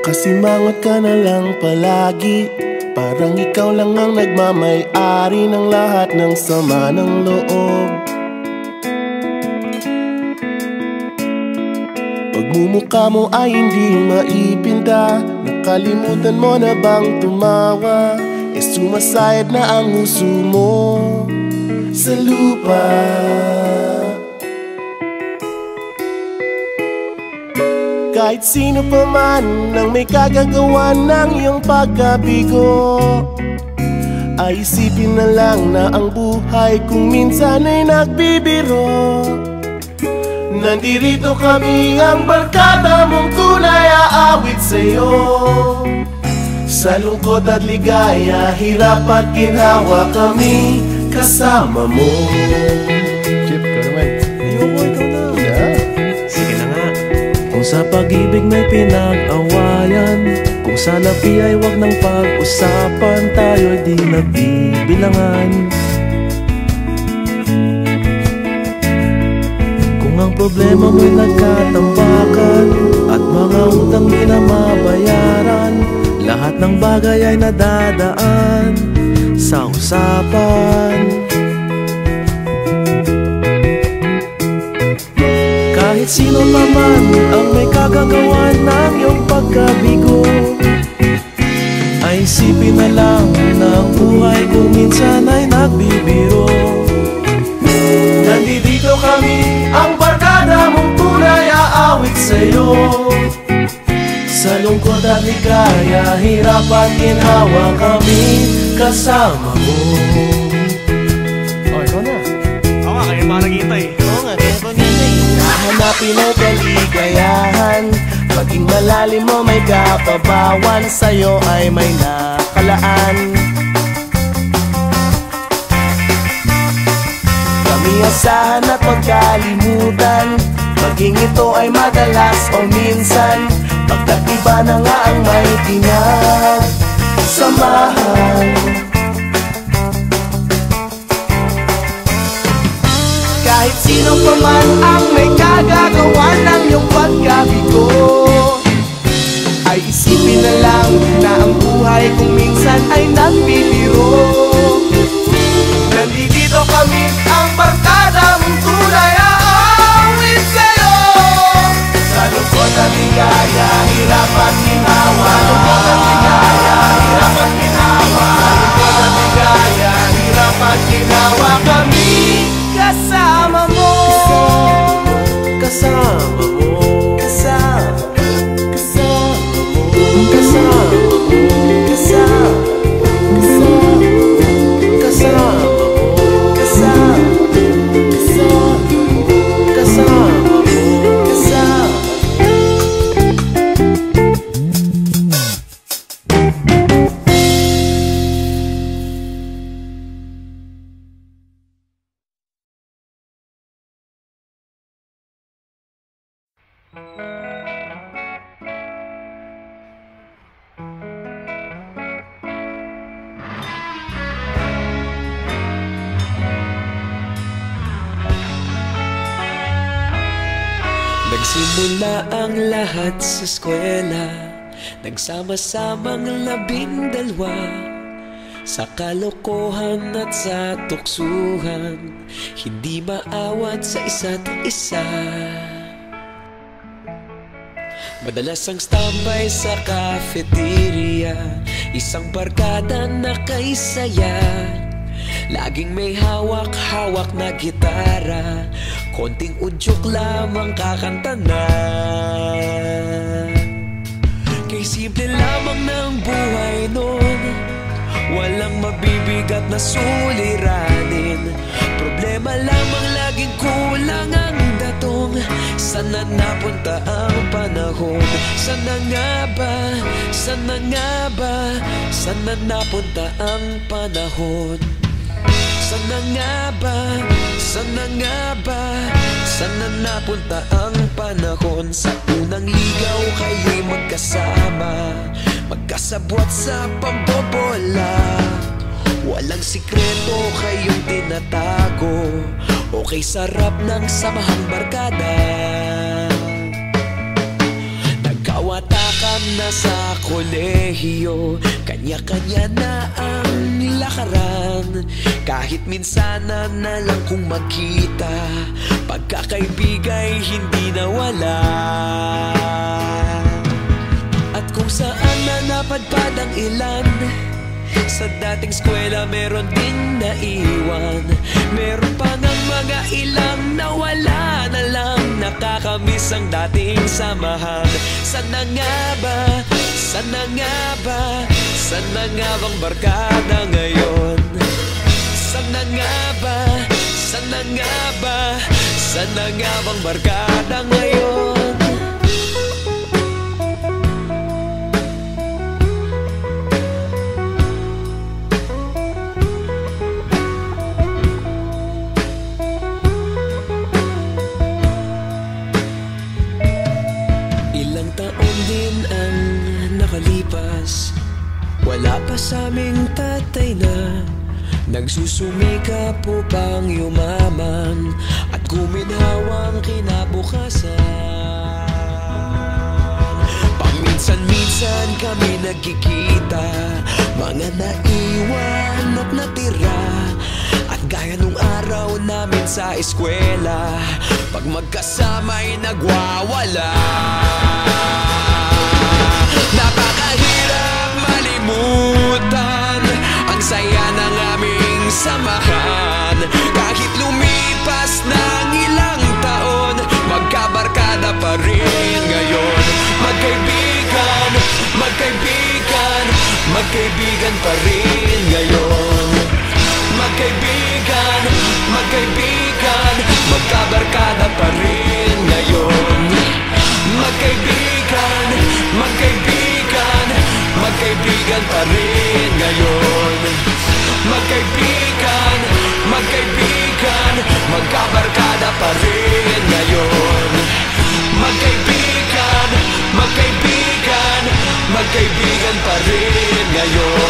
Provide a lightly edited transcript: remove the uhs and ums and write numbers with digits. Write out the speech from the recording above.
Nakasimangot ka na lang palagi, parang ikaw lang ang nagmamay-ari ng lahat ng sama ng loob. Pagmumukha mo ay hindi maipinta, nakalimutan mo na bang tumawa? E sumasayad na ang uso mo sa lupa. Kahit sino pa man ang may kagagawa ng iyong pagkabigo, ay isipin na lang na ang buhay kung minsan ay nagbibiro. Nandirito kami, ang barkada mong tunay aawit sa'yo. Sa lungkot at ligaya, hirap at ginhawa, kami kasama mo. Chip, ka naman. Ayoko, ikaw na. Sige na nga. Kung sa pag-ibig may pinag-awayan, kung sa labi ay wag nang pag-usapan, tayo'y di nagbibilangan. Kung ang problema mo'y nagkatambakan at mga utang di na mabayaran, lahat ng bagay ay nadadaan sa usapan. Kahit sino pa man ang may kagagawa ng iyong pagkabigo, ay isipin na lang na ang buhay kung minsan ay nagbibiro. Nandito kami, ang barkada mong tunay aawit sa'yo. Sa lungkot at ligaya, hirap at ginhawa, kami kasama mo. Oh, ikaw na. Oo nga, kaya mga naghihintay. Oo nga, kaya pa nintay. Hahanapin ang kaligayahan, maging malalim mo may kapabawan, sa'yo ay may nakalaan. Kami asahan at magkalimutan, maging ito ay madalas o minsan, pagkat iba na nga ang may pinagsamahan. Kahit sino pa man ang may kagagawa ng iyong pagkabigo, ay isipin na lang na ang buhay kung minsan ay nagbibiro. Nandito kami, ang barkada mong tunay aawit sa'yo. Sa lungkot at ligaya, hirap at ginhawa. Sa lungkot at ligaya, hirap at ginhawa. Sa lungkot at ligaya, hirap at ginhawa, kami kasama mo. Kasama mo. Kasama mo. Kasama mo. Kasama mo. Kasama mo. Nagsimula ang lahat sa eskwela, nagsama-samang 12, sa kalokohan at sa tuksuhan, hindi maawat sa isa't isa. Madalas ang standby sa cafeteria, isang barkada na kay saya, laging may hawak-hawak na gitara, konting udyok lamang kakanta na. Kay simple lamang ng buhay nun, walang mabibigat na suliranin, problema lamang laging kulang ang datong. Sana napunta ang panahon? Sana nga ba? Sana nga ba? Sana napunta ang panahon? Sana nga ba? Sana nga ba? Sana napunta ang panahon? Sa unang ligaw kayo'y magkasama, magkasabwat sa pambobola, walang sikreto kayong tinatago, okay sarap ng samahang barkada. Tumatakam na sa kolehiyo, kanya-kanya na ang lakaran. Kahit minsan na lang kung magkita, pagkakaibigay hindi nawala. At kung saan na napadpad ang ilan, sa dating eskwela meron din naiwan. Meron pa ng mga ilang nawala na lang, nakakamiss ang dating samahan. Sana nga ba, sana nga ba, sana nga bang barkada ngayon? Sana nga ba, sana nga ba, sana nga bang barkada ngayon? Ilang taon din ang nakalipas, wala pa sa aming tatay na nagsusumikap upang yumaman at guminhawang kinabukasan. Paminsan-minsan kami nagkikita, mga naiwan at natira. At gaya nung araw namin sa eskwela, pag magkasama'y nagwawala. Napakahirap malimutan ang saya ng aming samahan. Kahit lumipas ng ilang taon, magkabarkada pa rin ngayon. Magkaibigan, magkaibigan, magkaibigan pa rin ngayon. Magkaibigan, magkaibigan, magkabarkada pa rin ngayon. Magkaibigan, magkaibigan, magkaibigan pa rin ngayon. Magkaibigan, magkaibigan, magkabarkada pa rin ngayon. Magkaibigan, magkaibigan, magkaibigan pa rin ngayon.